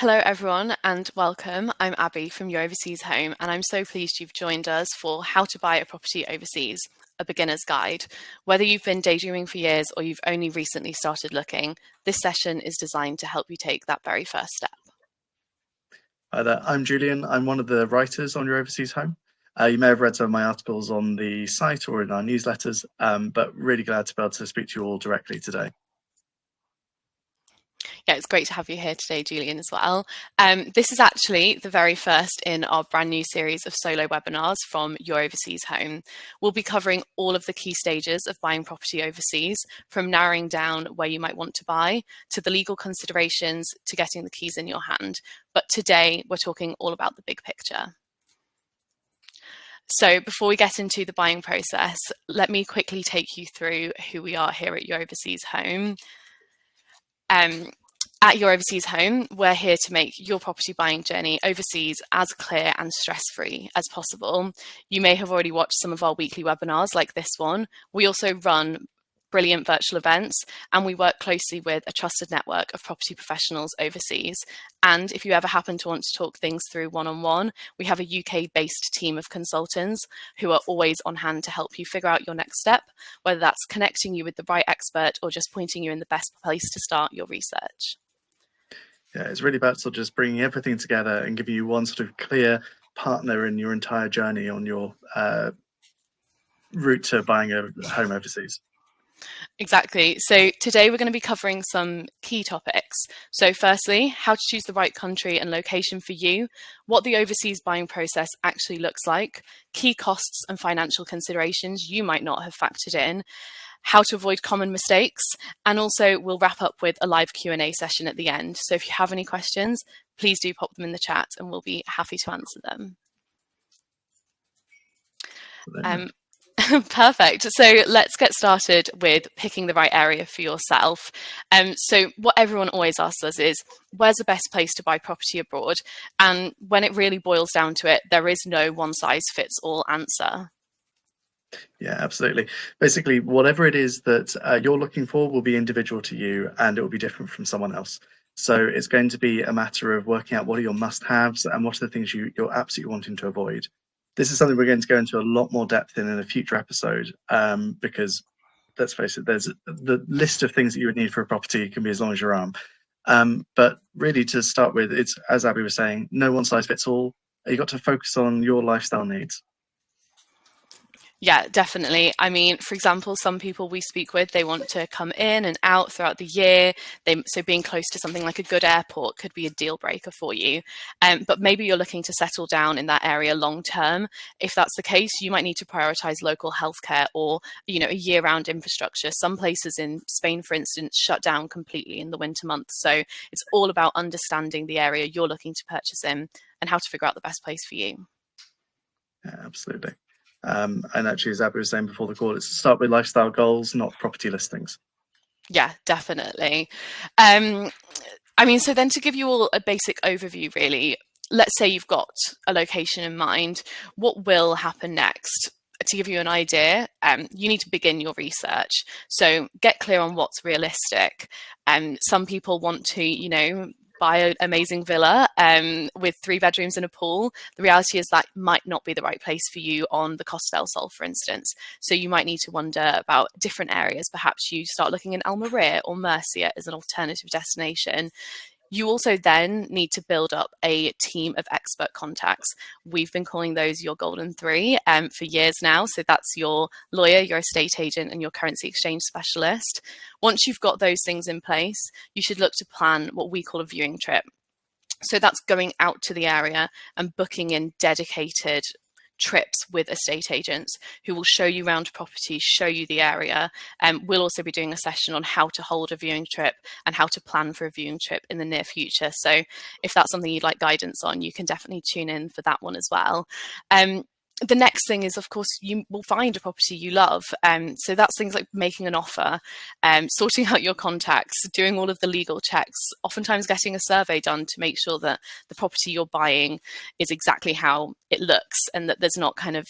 Hello, everyone, and welcome. I'm Abby from Your Overseas Home, and I'm so pleased you've joined us for How to Buy a Property Overseas, a beginner's guide. Whether you've been daydreaming for years or you've only recently started looking, this session is designed to help you take that very first step. Hi there, I'm Julian. I'm one of the writers on Your Overseas Home. You may have read some of my articles on the site or in our newsletters, but really glad to be able to speak to you all directly today. Yeah, it's great to have you here today, Julian, as well. This is actually the very first in our brand new series of solo webinars from Your Overseas Home. We'll be covering all of the key stages of buying property overseas, from narrowing down where you might want to buy, to the legal considerations, to getting the keys in your hand. But today, we're talking all about the big picture. So before we get into the buying process, let me quickly take you through who we are here at Your Overseas Home. At Your Overseas Home, we're here to make your property buying journey overseas as clear and stress-free as possible. You may have already watched some of our weekly webinars like this one. We also run brilliant virtual events, and we work closely with a trusted network of property professionals overseas. And if you ever happen to want to talk things through one-on-one, we have a UK-based team of consultants who are always on hand to help you figure out your next step, whether that's connecting you with the right expert or just pointing you in the best place to start your research. Yeah, it's really about sort of just bringing everything together and giving you one sort of clear partner in your entire journey on your route to buying a home overseas. Exactly. So today we're going to be covering some key topics. So firstly, how to choose the right country and location for you, what the overseas buying process actually looks like, key costs and financial considerations you might not have factored in, how to avoid common mistakes, and also we'll wrap up with a live Q&A session at the end. So if you have any questions, please do pop them in the chat and we'll be happy to answer them. Perfect. So let's get started with picking the right area for yourself. So what everyone always asks us is, where's the best place to buy property abroad? And when it really boils down to it, there is no one size fits all answer. Yeah, absolutely. Basically, whatever it is that you're looking for will be individual to you and it will be different from someone else. So it's going to be a matter of working out what are your must-haves and what are the things you're absolutely wanting to avoid. This is something we're going to go into a lot more depth in a future episode because, let's face it, there's the list of things that you would need for a property can be as long as your arm. But really, to start with, it's, as Abby was saying, no one size fits all. You've got to focus on your lifestyle needs. Yeah, definitely. I mean, for example, some people we speak with, they want to come in and out throughout the year. So being close to something like a good airport could be a deal breaker for you. But maybe you're looking to settle down in that area long term. If that's the case, you might need to prioritize local healthcare or, a year-round infrastructure. Some places in Spain, for instance, shut down completely in the winter months. So it's all about understanding the area you're looking to purchase in and how to figure out the best place for you. Yeah, absolutely. And actually, as Abby was saying before the call, it's to start with lifestyle goals, not property listings. Yeah, definitely. So then to give you all a basic overview, really, let's say you've got a location in mind, what will happen next? To give you an idea, you need to begin your research. So get clear on what's realistic. Some people want to, buy an amazing villa with 3 bedrooms and a pool. The reality is that might not be the right place for you on the Costa del Sol, for instance. So you might need to wonder about different areas. Perhaps you start looking in Almeria or Murcia as an alternative destination. You also then need to build up a team of expert contacts. We've been calling those your golden 3 for years now. So that's your lawyer, your estate agent, and your currency exchange specialist. Once you've got those things in place, you should look to plan what we call a viewing trip. So that's going out to the area and booking in dedicated trips with estate agents who will show you around properties, show you the area. We'll also be doing a session on how to hold a viewing trip and how to plan for a viewing trip in the near future. So if that's something you'd like guidance on, you can definitely tune in for that one as well. The next thing is, of course, you will find a property you love. So that's things like making an offer, sorting out your contacts, doing all of the legal checks, oftentimes getting a survey done to make sure that the property you're buying is exactly how it looks and that there's not kind of,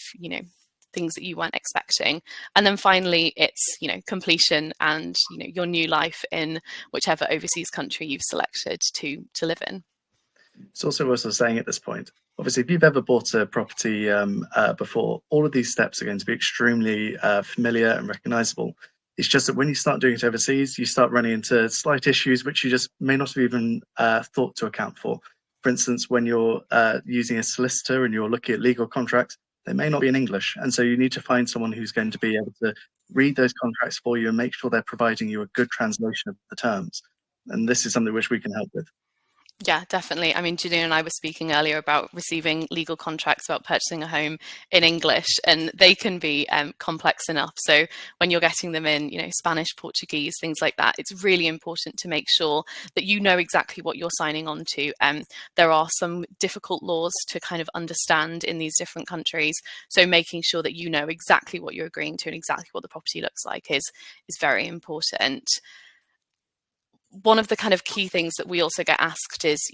things that you weren't expecting. And then finally, it's, completion and, your new life in whichever overseas country you've selected to live in. It's also worth saying at this point, obviously, if you've ever bought a property before, all of these steps are going to be extremely familiar and recognizable. It's just that when you start doing it overseas, you start running into slight issues which you just may not have even thought to account for. For instance, when you're using a solicitor and you're looking at legal contracts, they may not be in English. And so you need to find someone who's going to be able to read those contracts for you and make sure they're providing you a good translation of the terms. And this is something which we can help with. Yeah, definitely. I mean, Julian and I were speaking earlier about receiving legal contracts about purchasing a home in English, and they can be complex enough. So when you're getting them in, Spanish, Portuguese, things like that, it's really important to make sure that you know exactly what you're signing on to. There are some difficult laws to kind of understand in these different countries. So making sure that you know exactly what you're agreeing to and exactly what the property looks like is very important. One of the kind of key things that we also get asked is,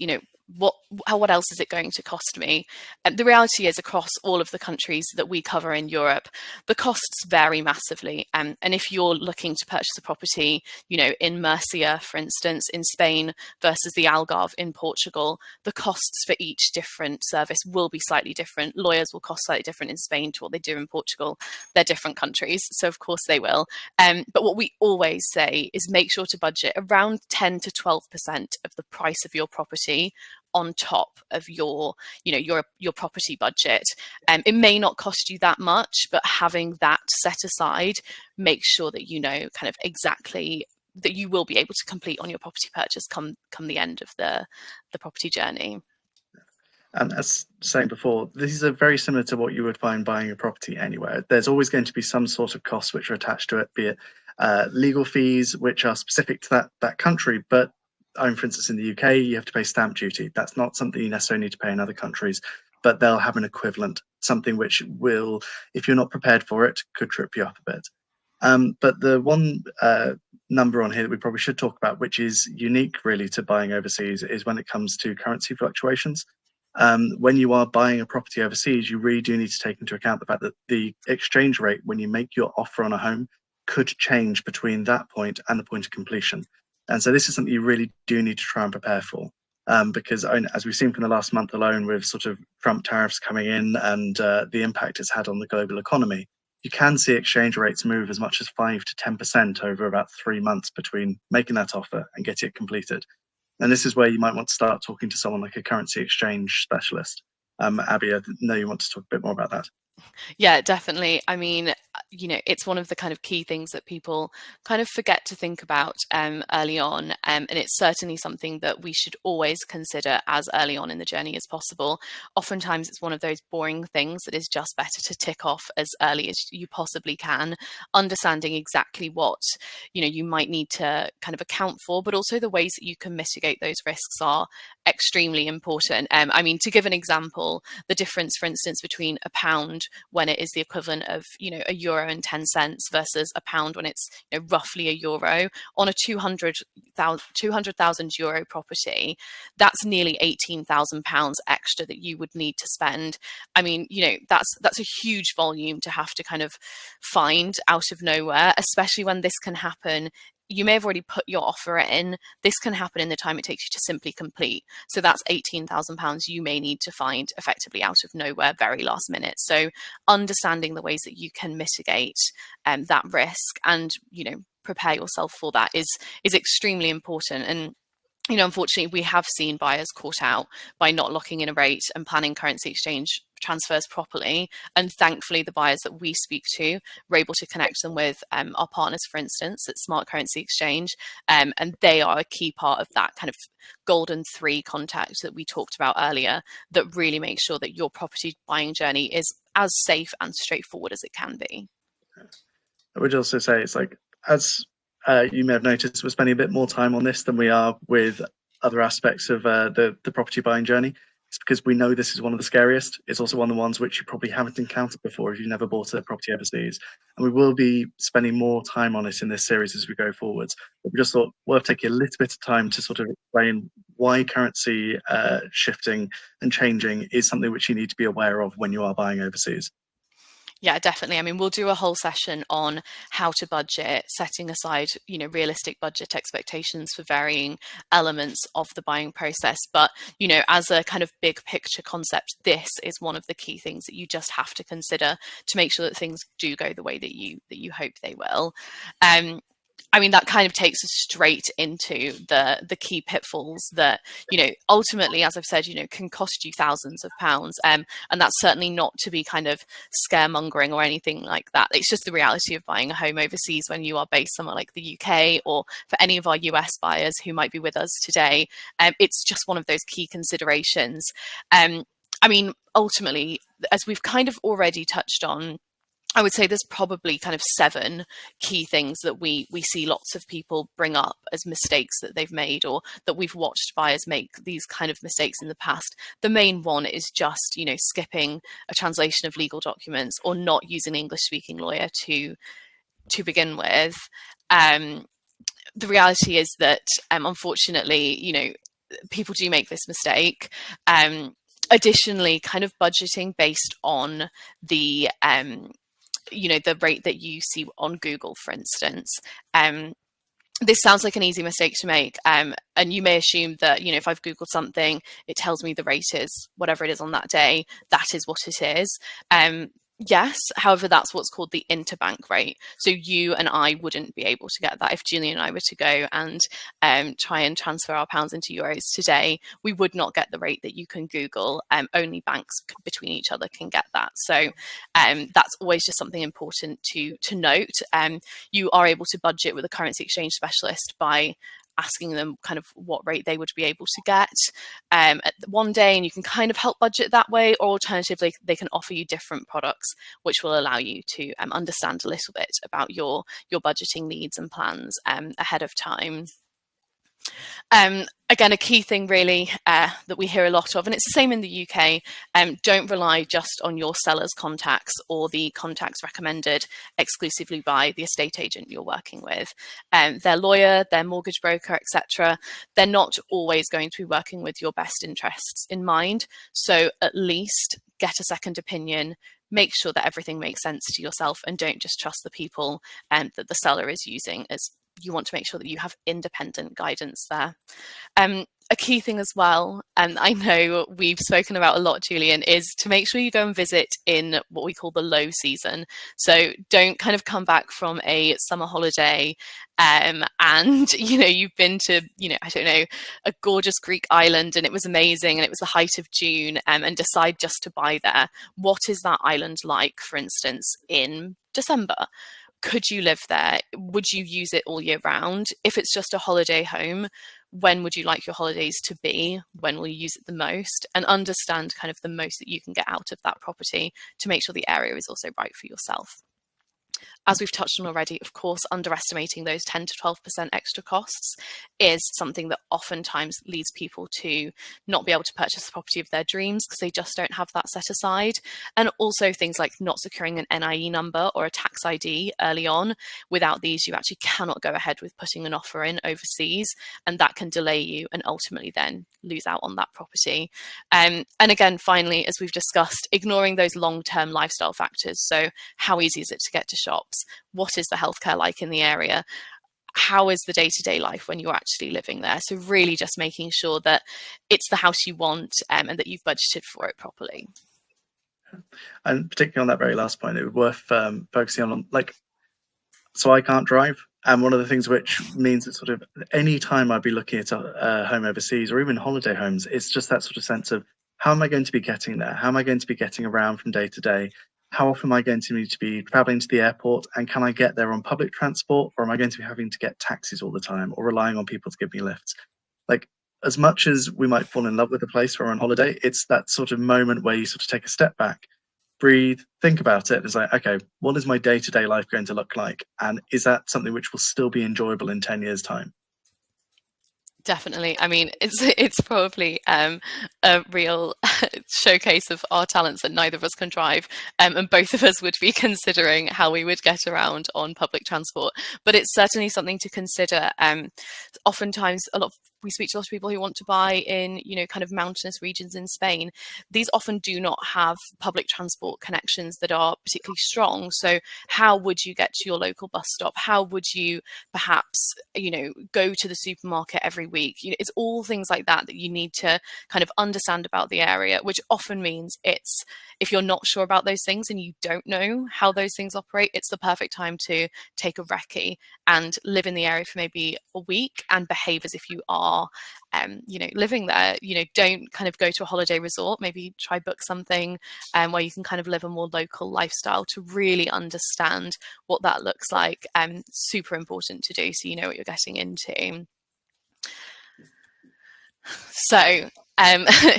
what else is it going to cost me? And the reality is, across all of the countries that we cover in Europe, the costs vary massively. And if you're looking to purchase a property, in Murcia, for instance, in Spain versus the Algarve in Portugal, the costs for each different service will be slightly different. Lawyers will cost slightly different in Spain to what they do in Portugal. They're different countries, so of course they will. But what we always say is make sure to budget around 10 to 12% of the price of your property on top of your property budget. It may not cost you that much, but having that set aside makes sure that kind of exactly that you will be able to complete on your property purchase come the end of the property journey. And as saying before, these are very similar to what you would find buying a property anywhere. There's always going to be some sort of costs which are attached to it, be it legal fees, which are specific to that country. But for instance, in the UK, you have to pay stamp duty. That's not something you necessarily need to pay in other countries, but they'll have an equivalent, something which will, if you're not prepared for it, could trip you up a bit. But the one number on here that we probably should talk about, which is unique really to buying overseas, is when it comes to currency fluctuations. When you are buying a property overseas, you really do need to take into account the fact that the exchange rate when you make your offer on a home could change between that point and the point of completion. And so this is something you really do need to try and prepare for. Because as we've seen from the last month alone, with sort of Trump tariffs coming in and the impact it's had on the global economy, you can see exchange rates move as much as 5 to 10% over about 3 months between making that offer and getting it completed. And this is where you might want to start talking to someone like a currency exchange specialist. Abby, I know you want to talk a bit more about that. Yeah, definitely. I mean, it's one of the kind of key things that people kind of forget to think about early on. And it's certainly something that we should always consider as early on in the journey as possible. Oftentimes, it's one of those boring things that is just better to tick off as early as you possibly can, understanding exactly what, you might need to kind of account for, but also the ways that you can mitigate those risks are extremely important. I mean, to give an example, the difference, for instance, between a pound when it is the equivalent of €1.10 versus a pound when it's roughly €1 on a 200,000 euro property, that's nearly £18,000 extra that you would need to spend. I mean, that's a huge volume to have to kind of find out of nowhere, especially when this can happen. You may have already put your offer in. This can happen in the time it takes you to simply complete. So that's £18,000 you may need to find effectively out of nowhere, very last minute. So understanding the ways that you can mitigate that risk and, prepare yourself for that is extremely important. And unfortunately, we have seen buyers caught out by not locking in a rate and planning currency exchange transfers properly. And thankfully, the buyers that we speak to, we're able to connect them with our partners, for instance, at Smart Currency Exchange. And they are a key part of that kind of golden 3 contact that we talked about earlier, that really makes sure that your property buying journey is as safe and straightforward as it can be. I would also say it's like, as you may have noticed, we're spending a bit more time on this than we are with other aspects of the property buying journey. It's because we know this is one of the scariest. It's also one of the ones which you probably haven't encountered before if you've never bought a property overseas. And we will be spending more time on it in this series as we go forwards. But we just thought worth taking a little bit of time to sort of explain why currency shifting and changing is something which you need to be aware of when you are buying overseas. Yeah, definitely. I mean, we'll do a whole session on how to budget, setting aside, realistic budget expectations for varying elements of the buying process. But, as a kind of big picture concept, this is one of the key things that you just have to consider to make sure that things do go the way that you hope they will. I mean, that kind of takes us straight into the key pitfalls that, ultimately, as I've said, can cost you thousands of pounds. And that's certainly not to be kind of scaremongering or anything like that. It's just the reality of buying a home overseas when you are based somewhere like the UK, or for any of our US buyers who might be with us today. It's just one of those key considerations. I mean, ultimately, as we've kind of already touched on, I would say there's probably kind of 7 key things that we see lots of people bring up as mistakes that they've made, or that we've watched buyers make these kind of mistakes in the past. The main one is just, skipping a translation of legal documents, or not using an English speaking lawyer to begin with. The reality is that, unfortunately, people do make this mistake. Additionally, kind of budgeting based on the the rate that you see on Google, for instance. This sounds like an easy mistake to make, and you may assume that, if I've Googled something, it tells me the rate is whatever it is on that day. That is what it is. Yes, however, that's what's called the interbank rate. So you and I wouldn't be able to get that. If Julie and I were to go and try and transfer our pounds into euros today, we would not get the rate that you can Google. Only banks between each other can get that. So that's always just something important to note. You are able to budget with a currency exchange specialist by asking them kind of what rate they would be able to get at one day, and you can kind of help budget that way. Or alternatively, they can offer you different products which will allow you to understand a little bit about your budgeting needs and plans ahead of time. Again, a key thing really that we hear a lot of, and it's the same in the UK, don't rely just on your seller's contacts or the contacts recommended exclusively by the estate agent you're working with. Their lawyer, their mortgage broker, etc. They're not always going to be working with your best interests in mind. So at least get a second opinion. Make sure that everything makes sense to yourself, and don't just trust the people that the seller is using, as you want to make sure that you have independent guidance there. A key thing as well, and I know we've spoken about a lot, Julian, is to make sure you go and visit in what we call the low season. So don't kind of come back from a summer holiday and you've been to, I don't know, a gorgeous Greek island and it was amazing and it was the height of June, and decide just to buy there. What is that island like, for instance, in December? Could you live there? Would you use it all year round? If it's just a holiday home, when would you like your holidays to be? When will you use it the most? And understand kind of the most that you can get out of that property to make sure the area is also right for yourself. As we've touched on already, of course, underestimating those 10 to 12% extra costs is something that oftentimes leads people to not be able to purchase the property of their dreams because they just don't have that set aside. And also things like not securing an NIE number or a tax ID early on. Without these, you actually cannot go ahead with putting an offer in overseas, and that can delay you and ultimately then lose out on that property. And again, finally, as we've discussed, ignoring those long-term lifestyle factors. So how easy is it to get to shops? What is the healthcare like in the area? How is the day-to-day life when you're actually living there? So really just making sure that it's the house you want, and that you've budgeted for it properly. And particularly on that very last point, it would be worth focusing on, so I can't drive. And one of the things which means that sort of any time I'd be looking at a home overseas or even holiday homes, it's just that sort of sense of, how am I going to be getting there? How am I going to be getting around from day to day? How often am I going to need to be traveling to the airport? And can I get there on public transport? Or am I going to be having to get taxis all the time, or relying on people to give me lifts? Like, as much as we might fall in love with the place we're on holiday, it's that sort of moment where you sort of take a step back, breathe, think about it. It's like, okay, what is my day-to-day life going to look like? And is that something which will still be enjoyable in 10 years' time? Definitely. I mean, it's probably a real showcase of our talents that neither of us can drive, and both of us would be considering how we would get around on public transport. But it's certainly something to consider. Oftentimes, a lot of we speak to a lot of people who want to buy in, kind of mountainous regions in Spain. These often do not have public transport connections that are particularly strong. So how would you get to your local bus stop? How would you perhaps, go to the supermarket every week? It's all things like that that you need to kind of understand about the area, which often means if you're not sure about those things and you don't know how those things operate, it's the perfect time to take a recce and live in the area for maybe a week and behave as if you are, living there. Don't kind of go to a holiday resort. Maybe try book something where you can kind of live a more local lifestyle to really understand what that looks like. Super important to do so you know what you're getting into. So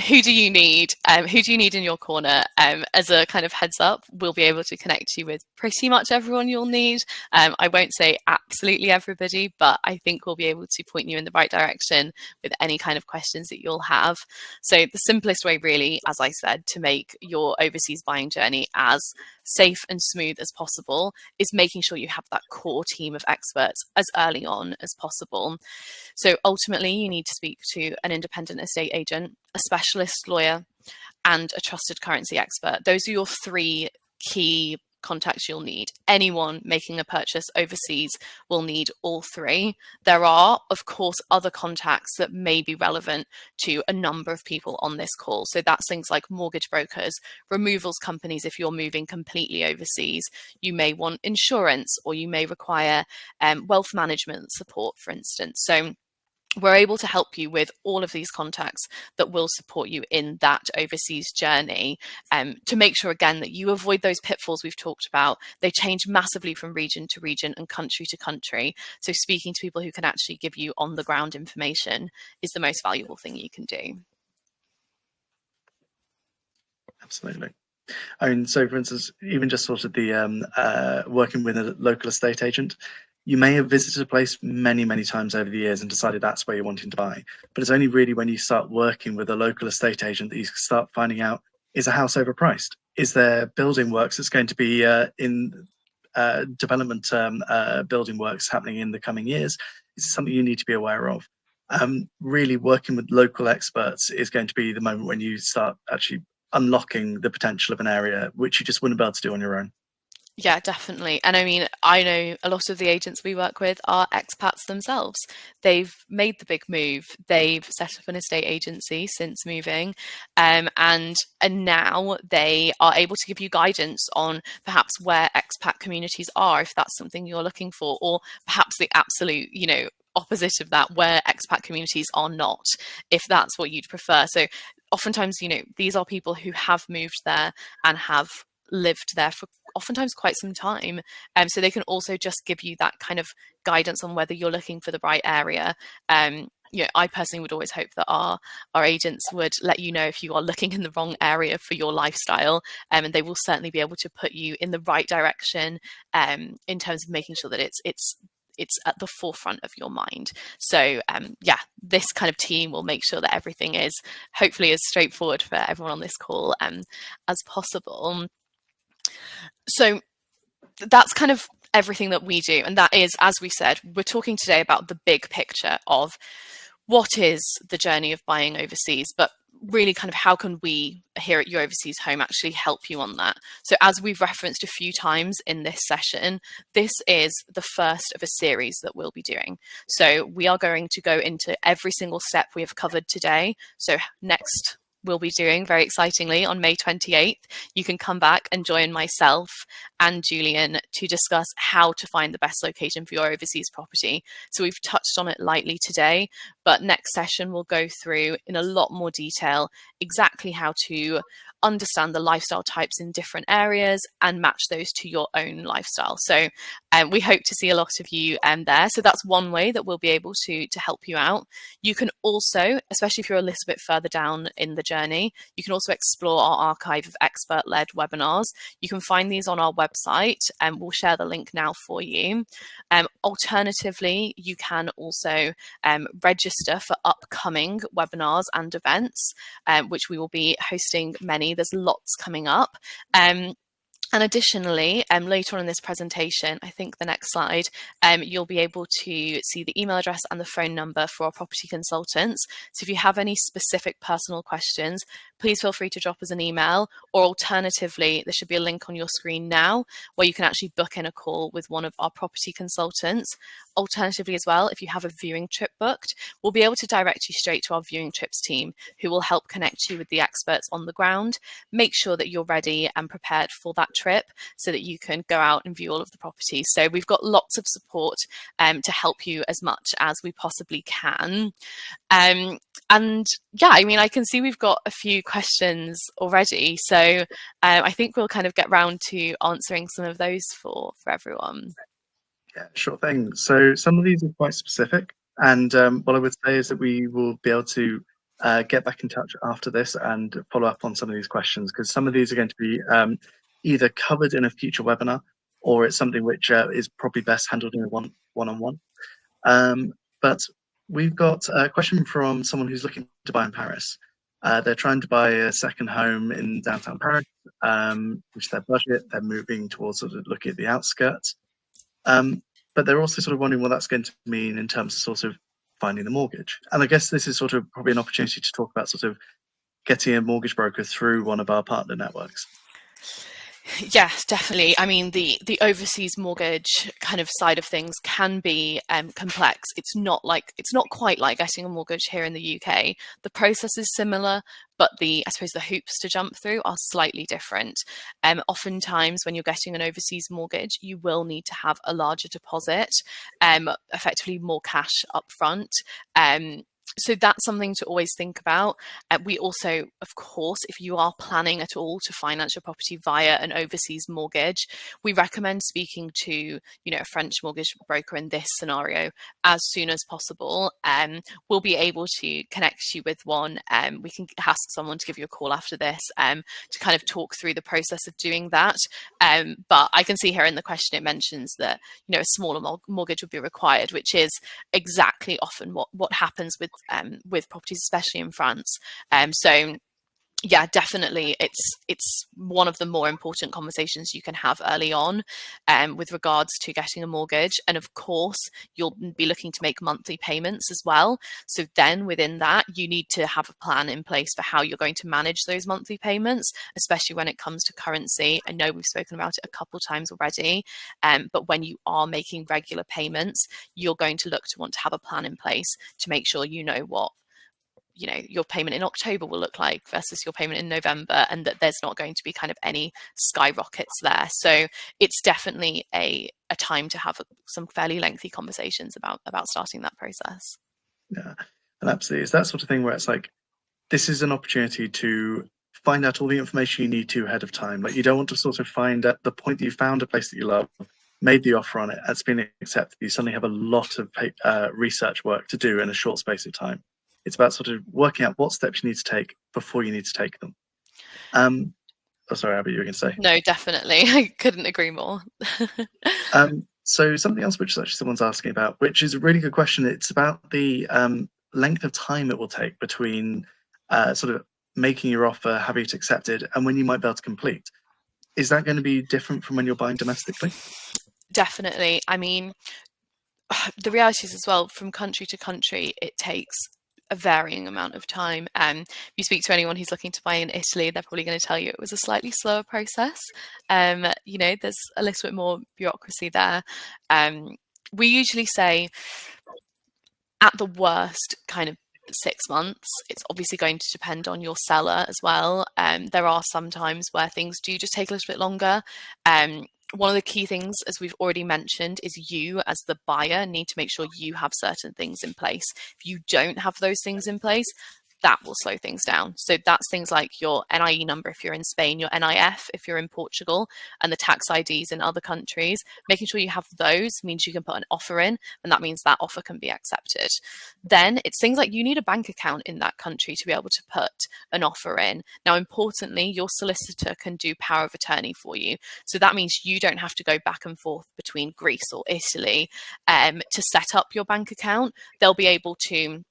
who do you need? Who do you need in your corner? As a kind of heads up, we'll be able to connect you with pretty much everyone you'll need. I won't say absolutely everybody, but I think we'll be able to point you in the right direction with any kind of questions that you'll have. So the simplest way really, as I said, to make your overseas buying journey as safe and smooth as possible is making sure you have that core team of experts as early on as possible. So ultimately, you need to speak to an independent estate agent, a specialist lawyer, and a trusted currency expert. Those are your three key contacts you'll need. Anyone making a purchase overseas will need all three. There are, of course, other contacts that may be relevant to a number of people on this call. So that's things like mortgage brokers, removals companies if you're moving completely overseas. You may want insurance, or you may require wealth management support, for instance. So we're able to help you with all of these contacts that will support you in that overseas journey, to make sure, again, that you avoid those pitfalls we've talked about. They change massively from region to region and country to country. So speaking to people who can actually give you on the ground information is the most valuable thing you can do. Absolutely. I mean, so for instance, even just sort of the working with a local estate agent, you may have visited a place many, many times over the years and decided that's where you're wanting to buy. But it's only really when you start working with a local estate agent that you start finding out, is a house overpriced? Is there building works that's going to be in development building works happening in the coming years? Is something you need to be aware of. Really working with local experts is going to be the moment when you start actually unlocking the potential of an area which you just wouldn't be able to do on your own. Yeah, definitely. And I mean, I know a lot of the agents we work with are expats themselves. They've made the big move. They've set up an estate agency since moving, and now they are able to give you guidance on perhaps where expat communities are, if that's something you're looking for, or perhaps the absolute, opposite of that, where expat communities are not, if that's what you'd prefer. So oftentimes, these are people who have moved there and have lived there for oftentimes quite some time. So they can also just give you that kind of guidance on whether you're looking for the right area. I personally would always hope that our agents would let you know if you are looking in the wrong area for your lifestyle, and they will certainly be able to put you in the right direction, in terms of making sure that it's at the forefront of your mind. So this kind of team will make sure that everything is hopefully as straightforward for everyone on this call as possible. So that's kind of everything that we do. And that is, as we said, we're talking today about the big picture of what is the journey of buying overseas, but really kind of how can we here at Your Overseas Home actually help you on that. So as we've referenced a few times in this session, this is the first of a series that we'll be doing. So we are going to go into every single step we have covered today. So next we'll be doing, very excitingly, on May 28th, you can come back and join myself and Julian to discuss how to find the best location for your overseas property. So we've touched on it lightly today, but next session we'll go through in a lot more detail exactly how to understand the lifestyle types in different areas and match those to your own lifestyle. So we hope to see a lot of you there. So that's one way that we'll be able to help you out. You can also, especially if you're a little bit further down in the journey, you can also explore our archive of expert-led webinars. You can find these on our website, and we'll share the link now for you. Alternatively, you can also register for upcoming webinars and events, which we will be hosting many. There's lots coming up. And additionally, later on in this presentation, I think the next slide, you'll be able to see the email address and the phone number for our property consultants. So if you have any specific personal questions, please feel free to drop us an email, or alternatively, there should be a link on your screen now where you can actually book in a call with one of our property consultants. Alternatively as well, if you have a viewing trip booked, we'll be able to direct you straight to our viewing trips team, who will help connect you with the experts on the ground, make sure that you're ready and prepared for that trip so that you can go out and view all of the properties. So we've got lots of support to help you as much as we possibly can. And yeah, I mean, I can see we've got a few questions already. So I think we'll kind of get round to answering some of those for everyone. Yeah, sure thing. So some of these are quite specific, and what I would say is that we will be able to get back in touch after this and follow up on some of these questions, because some of these are going to be either covered in a future webinar, or it's something which is probably best handled in a one-on-one. But we've got a question from someone who's looking to buy in Paris. They're trying to buy a second home in downtown Paris, which is their budget. They're moving towards sort of looking at the outskirts. But they're also sort of wondering what that's going to mean in terms of sort of finding the mortgage. And I guess this is sort of probably an opportunity to talk about sort of getting a mortgage broker through one of our partner networks. Yes, definitely. I mean, the overseas mortgage kind of side of things can be complex. It's not quite like getting a mortgage here in the UK. The process is similar, but I suppose the hoops to jump through are slightly different. Oftentimes, when you're getting an overseas mortgage, you will need to have a larger deposit, effectively more cash up front. So that's something to always think about. We also, of course, if you are planning at all to finance your property via an overseas mortgage, we recommend speaking to, a French mortgage broker in this scenario as soon as possible. We'll be able to connect you with one. We can ask someone to give you a call after this to kind of talk through the process of doing that. But I can see here in the question it mentions that, a smaller mortgage would be required, which is exactly often what happens with properties, especially in France. So yeah, definitely, it's one of the more important conversations you can have early on with regards to getting a mortgage. And of course, you'll be looking to make monthly payments as well. So then within that, you need to have a plan in place for how you're going to manage those monthly payments, especially when it comes to currency. I know we've spoken about it a couple of times already, but when you are making regular payments, you're going to look to want to have a plan in place to make sure you know what your payment in October will look like versus your payment in November, and that there's not going to be kind of any skyrockets there. So it's definitely a time to have some fairly lengthy conversations about starting that process. Yeah, and absolutely. It's that sort of thing where it's like, this is an opportunity to find out all the information you need to ahead of time. Like, you don't want to sort of find at the point that you found a place that you love, made the offer on it, it's been accepted, you suddenly have a lot of research work to do in a short space of time. It's about sort of working out what steps you need to take before you need to take them. Oh, sorry, Abby, you were going to say? No, definitely. I couldn't agree more. So something else which actually someone's asking about, which is a really good question. It's about the length of time it will take between sort of making your offer, having it accepted, and when you might be able to complete. Is that going to be different from when you're buying domestically? Definitely. I mean, the reality is as well, from country to country, it takes a varying amount of time. If you speak to anyone who's looking to buy in Italy, they're probably going to tell you it was a slightly slower process. There's a little bit more bureaucracy there. We usually say at the worst, kind of 6 months. It's obviously going to depend on your seller as well. There are some times where things do just take a little bit longer. One of the key things, as we've already mentioned, is you as the buyer need to make sure you have certain things in place. If you don't have those things in place, that will slow things down. So that's things like your NIE number if you're in Spain, your NIF if you're in Portugal, and the tax IDs in other countries. Making sure you have those means you can put an offer in, and that means that offer can be accepted. Then it's things like you need a bank account in that country to be able to put an offer in. Now, importantly, your solicitor can do power of attorney for you. So that means you don't have to go back and forth between Greece or Italy to set up your bank account. They'll be able to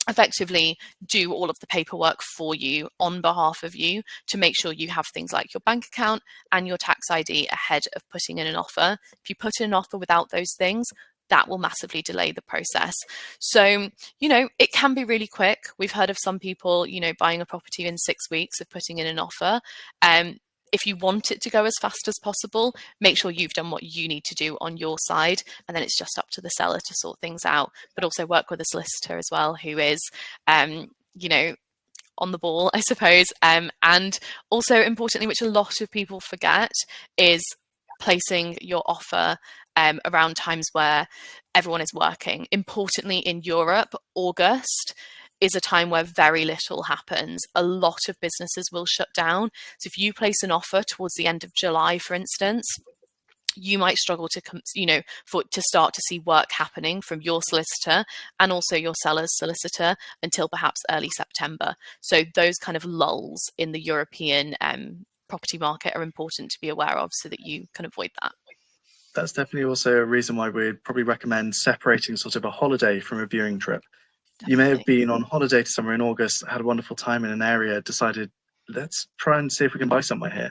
effectively do all of the paperwork for you on behalf of you to make sure you have things like your bank account and your tax ID ahead of putting in an offer. If you put in an offer without those things, that will massively delay the process. So, it can be really quick. We've heard of some people, buying a property in 6 weeks of putting in an offer. If you want it to go as fast as possible, make sure you've done what you need to do on your side, and then it's just up to the seller to sort things out. But also work with a solicitor as well, who is, you know, on the ball, I suppose. And also importantly, which a lot of people forget, is placing your offer around times where everyone is working. Importantly, in Europe, August is a time where very little happens. A lot of businesses will shut down. So if you place an offer towards the end of July, for instance, you might struggle to, to start to see work happening from your solicitor and also your seller's solicitor until perhaps early September. So those kind of lulls in the European property market are important to be aware of so that you can avoid that. That's definitely also a reason why we'd probably recommend separating sort of a holiday from a viewing trip. You may have Definitely. been on holiday to somewhere in August, had a wonderful time in an area, decided, let's try and see if we can buy somewhere here.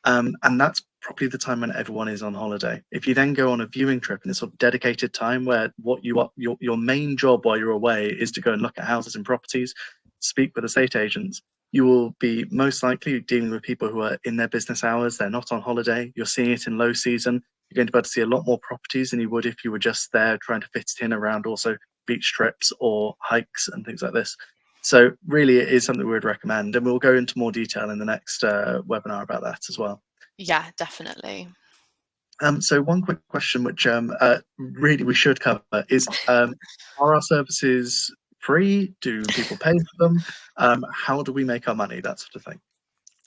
And that's probably the time when everyone is on holiday. If you then go on a viewing trip in a sort of dedicated time where what you are, your main job while you're away is to go and look at houses and properties, speak with estate agents, you will be most likely dealing with people who are in their business hours. They're not on holiday. You're seeing it in low season. You're going to be able to see a lot more properties than you would if you were just there trying to fit it in around also beach trips or hikes and things like this. So really, it is something we would recommend, and we'll go into more detail in the next webinar about that as well. Yeah, definitely. So one quick question, which really we should cover, is are our services free? Do people pay for them? How do we make our money? That sort of thing.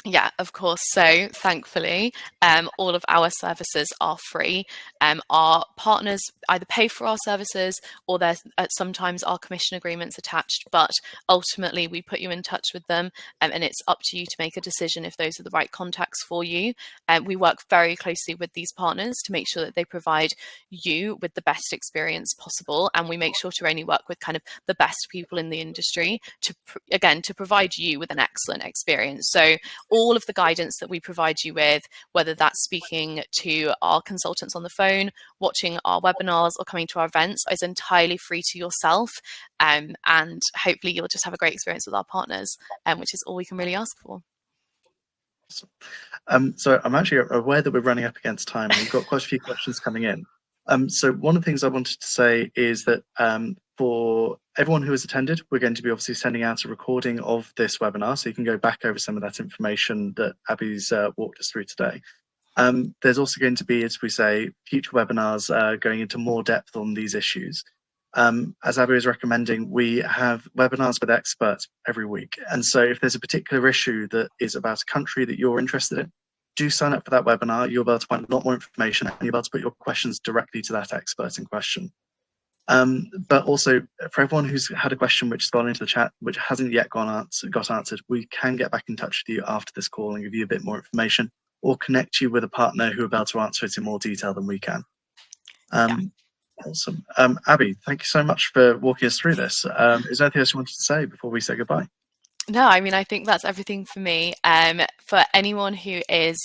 Yeah, of course. So thankfully, all of our services are free. Our partners either pay for our services or there's sometimes our commission agreements attached, but ultimately we put you in touch with them, and it's up to you to make a decision if those are the right contacts for you. We work very closely with these partners to make sure that they provide you with the best experience possible, and we make sure to only work with kind of the best people in the industry to provide you with an excellent experience. So all of the guidance that we provide you with, whether that's speaking to our consultants on the phone, watching our webinars, or coming to our events, is entirely free to yourself. And hopefully you'll just have a great experience with our partners, which is all we can really ask for. So I'm actually aware that we're running up against time, and we've got quite a few questions coming in. So one of the things I wanted to say is that for everyone who has attended, we're going to be obviously sending out a recording of this webinar, so you can go back over some of that information that Abby's walked us through today. There's also going to be, as we say, future webinars going into more depth on these issues. As Abby is recommending, we have webinars with experts every week. And so if there's a particular issue that is about a country that you're interested in, do sign up for that webinar. You'll be able to find a lot more information, and you'll be able to put your questions directly to that expert in question. But also, for everyone who's had a question which has gone into the chat, which hasn't yet got answered, we can get back in touch with you after this call and give you a bit more information, or connect you with a partner who will be able to answer it in more detail than we can. Yeah. Awesome. Abby, thank you so much for walking us through this. Is there anything else you wanted to say before we say goodbye? No, I mean, I think that's everything for me. For anyone who is,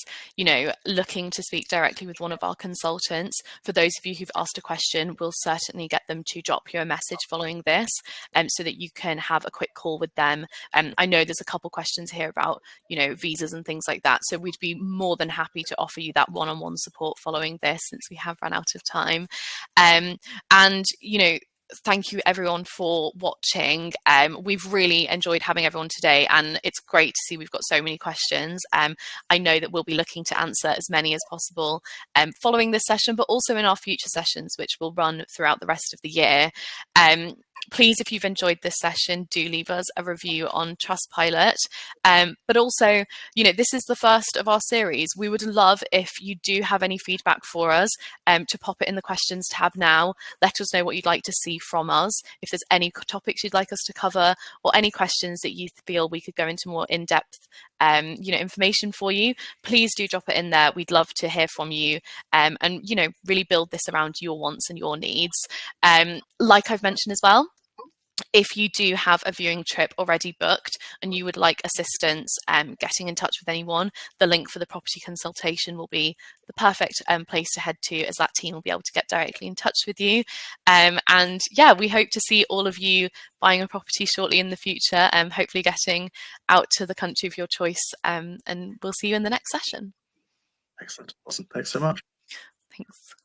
looking to speak directly with one of our consultants, for those of you who've asked a question, we'll certainly get them to drop you a message following this, so that you can have a quick call with them. I know there's a couple questions here about, visas and things like that. So we'd be more than happy to offer you that one-on-one support following this, since we have run out of time. And, thank you everyone for watching. We've really enjoyed having everyone today, and it's great to see we've got so many questions. I know that we'll be looking to answer as many as possible following this session, but also in our future sessions, which will run throughout the rest of the year. Please, if you've enjoyed this session, do leave us a review on Trustpilot. But also, this is the first of our series. We would love if you do have any feedback for us, to pop it in the questions tab now. Let us know what you'd like to see from us. If there's any topics you'd like us to cover, or any questions that you feel we could go into more in-depth information for you, please do drop it in there. We'd love to hear from you, and really build this around your wants and your needs. Like I've mentioned as well, if you do have a viewing trip already booked and you would like assistance getting in touch with anyone, the link for the property consultation will be the perfect place to head to, as that team will be able to get directly in touch with you. And yeah, we hope to see all of you buying a property shortly in the future, hopefully getting out to the country of your choice. And we'll see you in the next session. Excellent. Awesome. Thanks so much. Thanks.